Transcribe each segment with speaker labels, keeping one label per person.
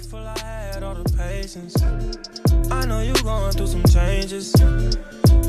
Speaker 1: grateful I had all the patience. I know you going through some changes.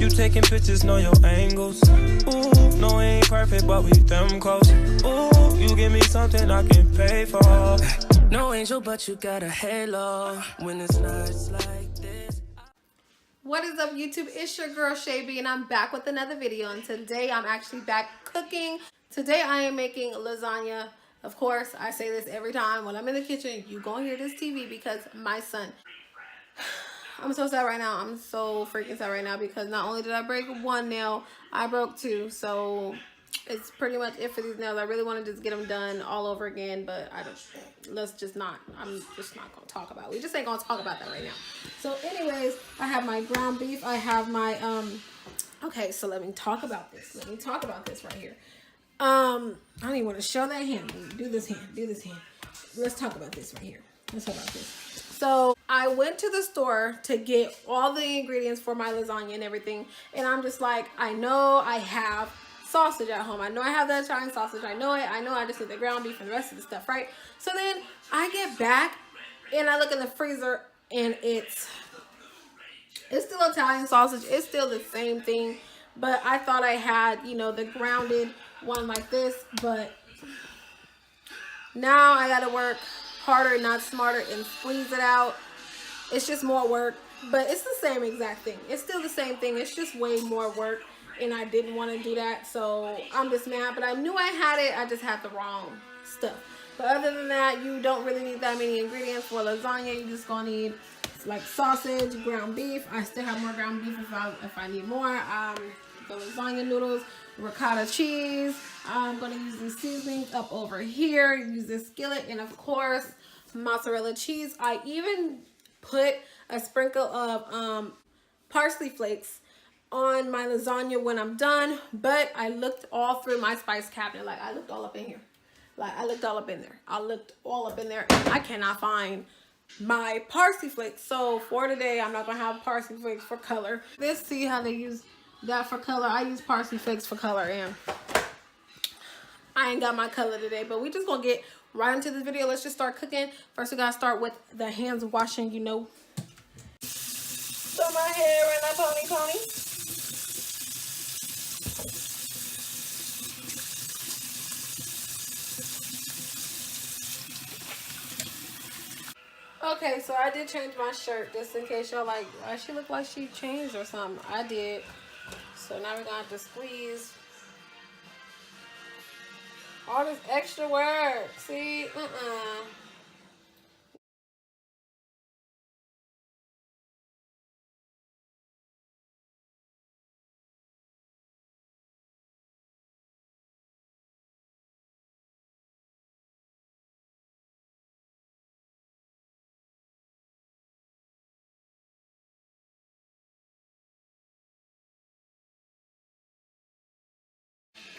Speaker 1: You taking pictures, know your angles. Ooh, no, we ain't perfect, but we them close. Ooh, you give me something I can pay for. No angel, but you got a halo. When it's nights like this.
Speaker 2: What is up, YouTube? It's your girl ShayB, and I'm back with another video. And today I'm actually back cooking. Today I am making lasagna. Of course, I say this every time when I'm in the kitchen. You gonna hear this TV because my son. I'm so sad right now. I'm so freaking sad right now because not only did I break one nail, I broke two. So it's pretty much it for these nails. I really want to just get them done all over again, but I don't. Let's just not. I'm just not gonna talk about it. We just ain't gonna talk about that right now. So, anyways, I have my ground beef. I have my Okay, so let me talk about this. Let me talk about this right here. I don't even want to show that hand. Do this hand. Do this hand. Let's talk about this right here. Let's talk about this. So I went to the store to get all the ingredients for my lasagna and everything. And I'm just like, I know I have sausage at home. I know I have the Italian sausage. I know it. I know I just need the ground beef and the rest of the stuff, right? So then I get back and I look in the freezer and it's still Italian sausage. It's still the same thing. But I thought I had, you know, the grounded one like this. But now I got to work harder, not smarter, and squeeze it out. It's just more work, but it's the same exact thing. It's still the same thing. It's just way more work, and I didn't want to do that, so I'm just mad. But I knew I had it. I just had the wrong stuff. But other than that, you don't really need that many ingredients for lasagna. You just gonna need like sausage, ground beef. I still have more ground beef if I need more. The lasagna noodles, ricotta cheese. I'm going to use these seasonings up over here. Use this skillet, and of course, mozzarella cheese. I even put a sprinkle of parsley flakes on my lasagna when I'm done, but I looked all through my spice cabinet. Like, I looked all up in here. Like, I looked all up in there. I looked all up in there, and I cannot find my parsley flakes. So for today, I'm not going to have parsley flakes for color. Let's see how they use that for color. I use parsley flakes for color, and I ain't got my color today, but we just gonna get right into this video. Let's just start cooking. First, we gotta start with the hands washing, you know. Throw my hair in a pony. Okay, so I did change my shirt just in case y'all like, why she look like she changed or something. I did. So now we're gonna have to squeeze all this extra work. See?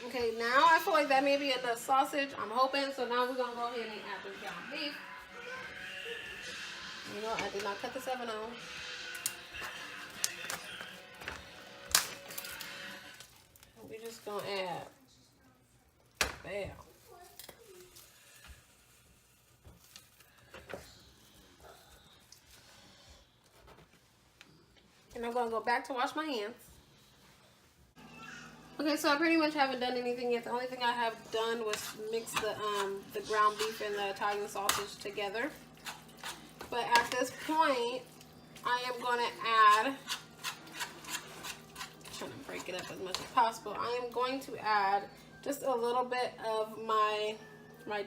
Speaker 2: Okay, now I feel like that may be enough sausage. I'm hoping. So now we're gonna go ahead and add the ground beef. You know, I did not cut the 7-0. We're just gonna add, bam. And I'm gonna go back to wash my hands. Okay, so I pretty much haven't done anything yet. The only thing I have done was mix the ground beef and the Italian sausage together. But at this point, I am going to add, I'm trying to break it up as much as possible. I am going to add just a little bit of my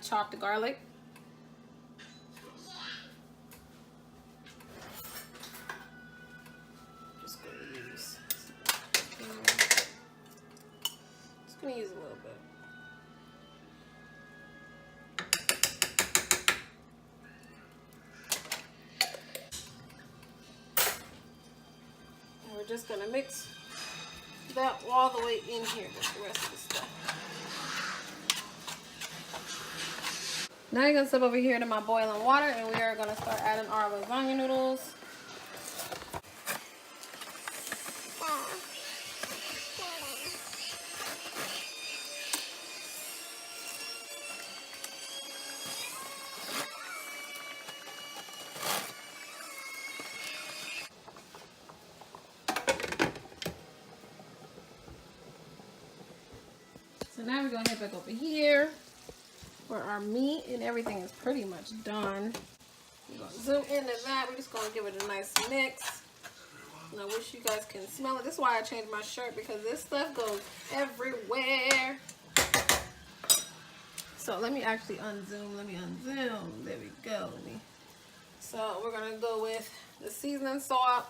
Speaker 2: chopped garlic. I'm gonna use a little bit. And we're just gonna mix that all the way in here with the rest of the stuff. Now you're gonna step over here to my boiling water, and we are gonna start adding our lasagna noodles. gonna head back over here where our meat and everything is pretty much done. We're gonna zoom into that. We're just gonna give it a nice mix. And I wish you guys can smell it. This is why I changed my shirt, because this stuff goes everywhere. So let me actually unzoom. Let me unzoom. There we go. So we're gonna go with the seasoning salt.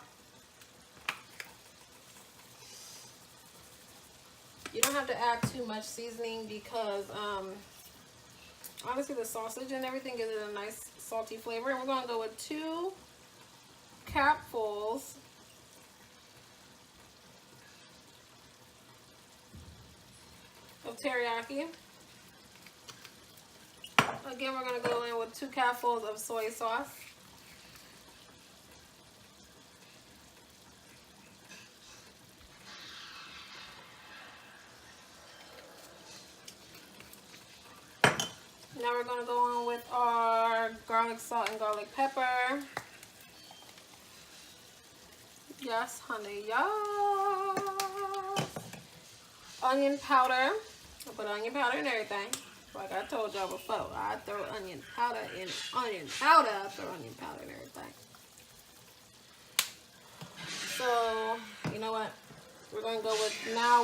Speaker 2: You don't have to add too much seasoning because honestly the sausage and everything gives it a nice salty flavor. And we're gonna go with 2 capfuls of teriyaki. Again, we're gonna go in with 2 capfuls of soy sauce. Now we're gonna go on with our garlic salt and garlic pepper. Yes, honey, yes. Onion powder. I put onion powder in everything. Like I told y'all before, I throw onion powder in onion powder. I throw onion powder in everything. So, you know what? We're gonna go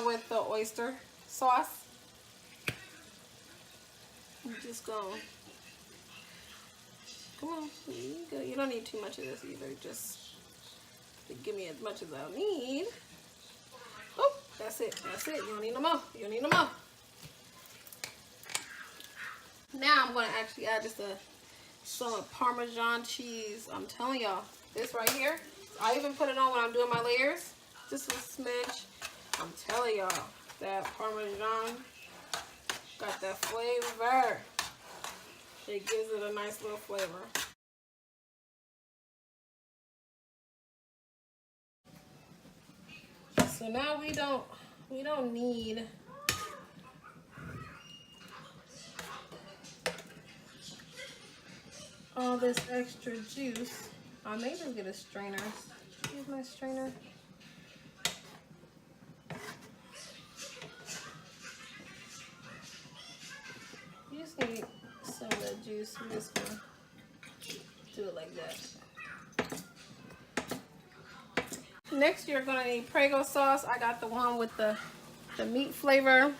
Speaker 2: with the oyster sauce. I'm just gonna, come on, you don't need too much of this either. Just give me as much as I need. Oh, that's it. That's it. You don't need no more. You don't need no more. Now I'm going to actually add just some Parmesan cheese. I'm telling y'all, this right here, I even put it on when I'm doing my layers. Just a smidge. I'm telling y'all, that Parmesan got that flavor. It gives it a nice little flavor. So now we don't need all this extra juice. I may just get a strainer. Here's my strainer. You just need some of that juice. We're just gonna do it like that. Next, you're gonna need Prego sauce. I got the one with the meat flavor.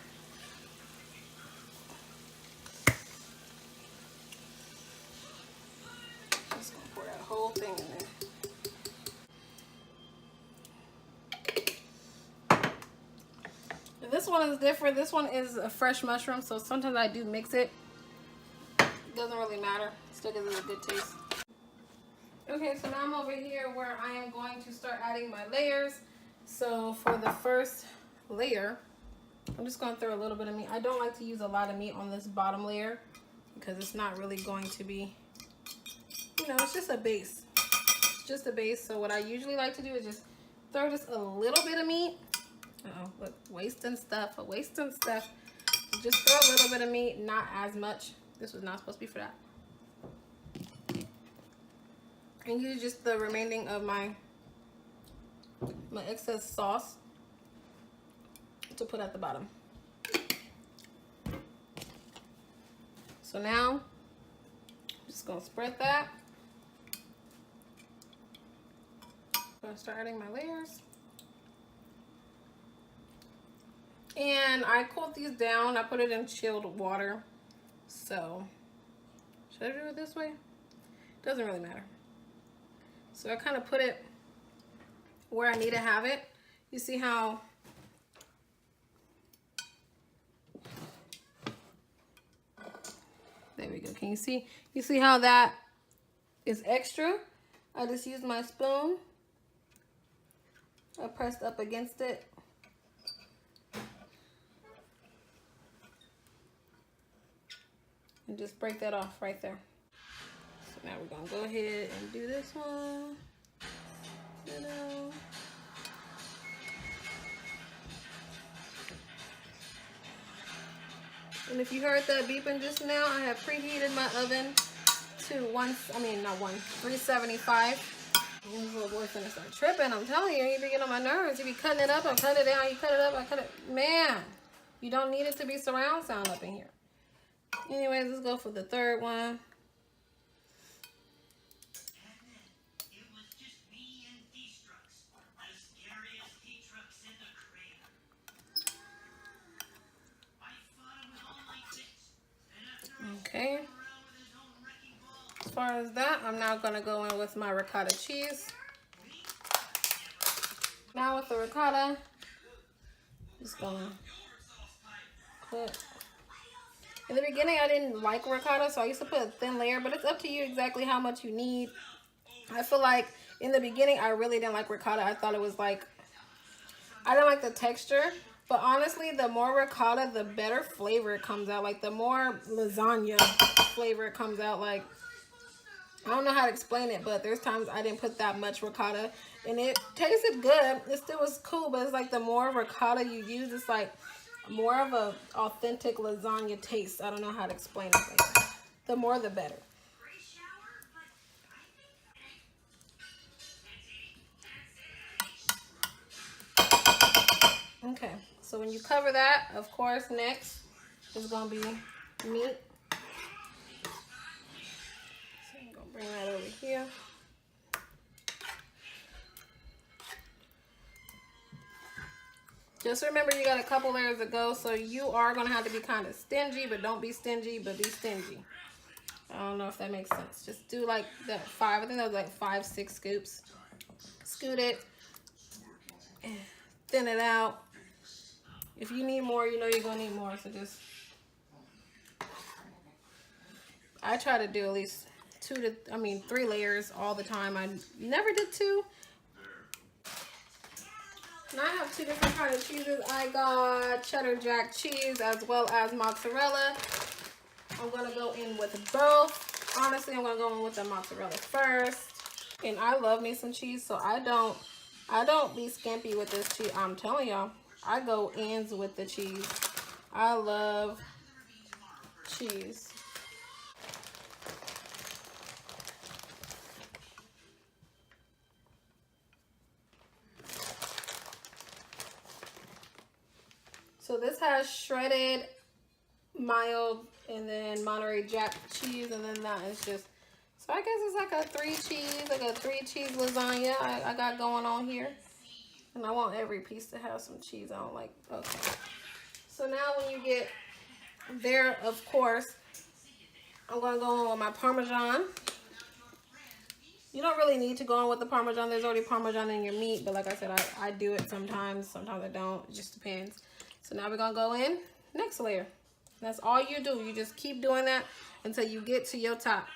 Speaker 2: Just gonna pour that whole thing in there. And this one is different. This one is a fresh mushroom, so sometimes I do mix it. It doesn't really matter. It still gives it a good taste. Okay, so now I'm over here where I am going to start adding my layers. So for the first layer, I'm just going to throw a little bit of meat. I don't like to use a lot of meat on this bottom layer because it's not really going to be, you know, it's just a base. It's just a base. So what I usually like to do is just throw just a little bit of meat. Uh-oh, look, wasting stuff, wasting stuff. Just throw a little bit of meat, not as much. This was not supposed to be for that. And use just the remaining of my excess sauce to put at the bottom. So now, I'm just gonna spread that. I'm gonna start adding my layers. And I cooled these down. I put it in chilled water. So, should I do it this way? Doesn't really matter. So I kind of put it where I need to have it. You see how there we go. Can you see? You see how that is extra? I just used my spoon. I pressed up against it. And just break that off right there. So now we're gonna go ahead and do this one. You know. And if you heard that beeping just now, I have preheated my oven to 375. And this little boy's gonna start tripping. I'm telling you, he be getting on my nerves. He be cutting it up, I cut it down, you cut it up, I cut it. Man, You don't need it to be surround sound up in here. Anyways, let's go for the third one. Okay. As far as that, I'm now going to go in with my ricotta cheese. Now with the ricotta, just going to put... In the beginning, I didn't like ricotta, so I used to put a thin layer, but it's up to you exactly how much you need. I feel like in the beginning, I really didn't like ricotta. I thought it was like, I didn't like the texture, but honestly, the more ricotta, the better flavor it comes out. Like the more lasagna flavor it comes out. Like, I don't know how to explain it, but there's times I didn't put that much ricotta and it tasted good. It still was cool, but it's like the more ricotta you use, it's like more of a authentic lasagna taste. I don't know how to explain it. Like the more the better. Okay, so when you cover that, of course, next is gonna be meat. So I'm gonna bring that over here. Just remember you got a couple layers to go, so you are going to have to be kind of stingy, but don't be stingy, but be stingy. I don't know if that makes sense. Just do like that 5, I think that was like 5, 6 scoops. Scoot it, thin it out. If you need more, you know you're going to need more, so just... I try to do at least 3 layers all the time. I never did 2. Now I have 2 different kinds of cheeses. I got cheddar jack cheese as well as mozzarella. I'm gonna go in with both. Honestly, I'm gonna go in with the mozzarella first. And I love me some cheese, so I don't be skimpy with this cheese. I'm telling y'all, I go ends with the cheese. I love cheese. So this has shredded, mild, and then Monterey Jack cheese, and then that is just, so I guess it's like a 3 cheese lasagna I got going on here. And I want every piece to have some cheese on, like, okay. So now when you get there, of course, I'm gonna go on with my Parmesan. You don't really need to go on with the Parmesan. There's already Parmesan in your meat, but like I said, I do it sometimes I don't, it just depends. So now we're gonna go in next layer. That's all you do. You just keep doing that until you get to your top.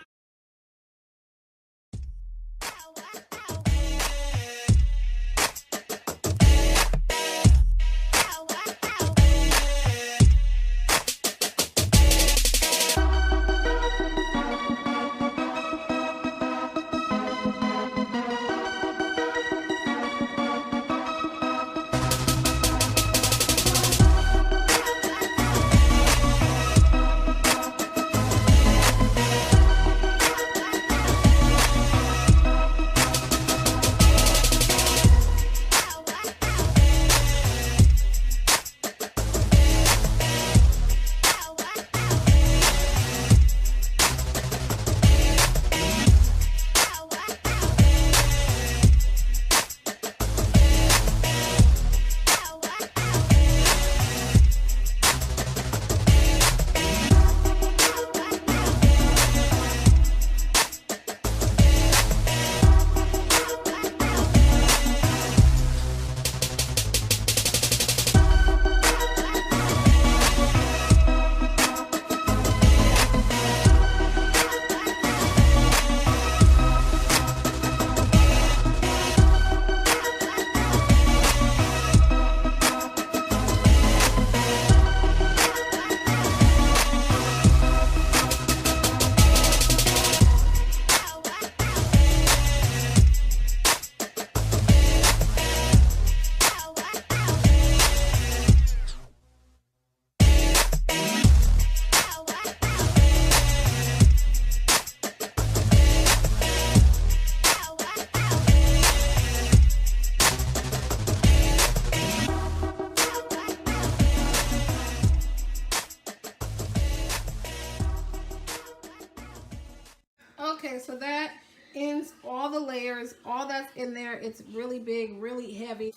Speaker 2: Okay, so that ends all the layers, all that's in there. It's really big, really heavy.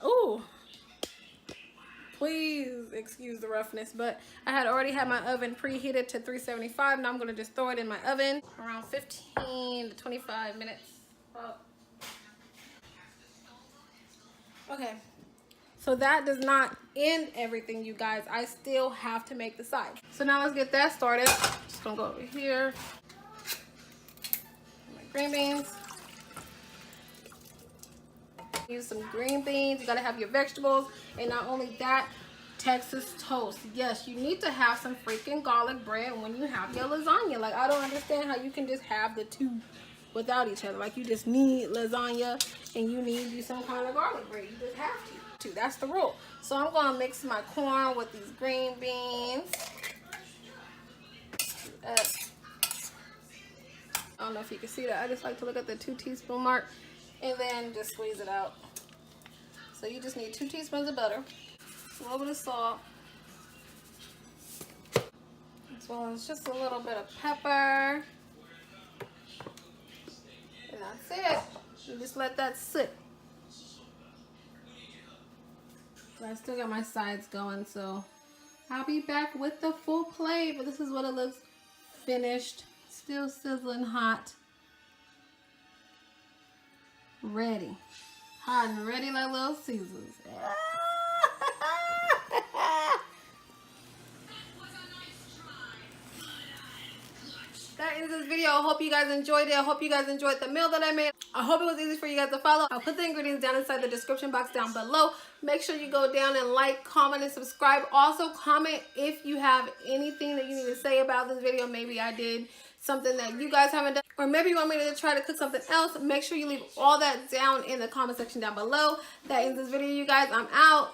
Speaker 2: Ooh. Please excuse the roughness, but I had already had my oven preheated to 375. Now I'm going to just throw it in my oven around 15 to 25 minutes. Oh. Okay, so that does not end everything, you guys. I still have to make the sides. So now let's get that started. Just going to go over here. My green beans. Use some green beans. You gotta have your vegetables, and not only that, Texas toast. Yes, you need to have some freaking garlic bread when you have your lasagna. Like, I don't understand how you can just have the two without each other. Like, you just need lasagna and you need you some kind of garlic bread. You just have to. That's the rule. So I'm gonna mix my corn with these green beans. I don't know if you can see that. I just like to look at the 2 teaspoon mark. And then just squeeze it out. So you just need 2 teaspoons of butter, a little bit of salt, as well as just a little bit of pepper. And that's it. You just let that sit. I still got my sides going, so I'll be back with the full plate. But this is what it looks finished. Still sizzling hot. Ready. Hot and ready like Little Caesars. That ends this video. I hope you guys enjoyed it. I hope you guys enjoyed the meal that I made. I hope it was easy for you guys to follow. I'll put the ingredients down inside the description box down below. Make sure you go down and like, comment, and subscribe. Also, comment if you have anything that you need to say about this video. Maybe I did something that you guys haven't done, or maybe you want me to try to cook something else. Make sure you leave all that down in the comment section down below. That ends this video, you guys. I'm out.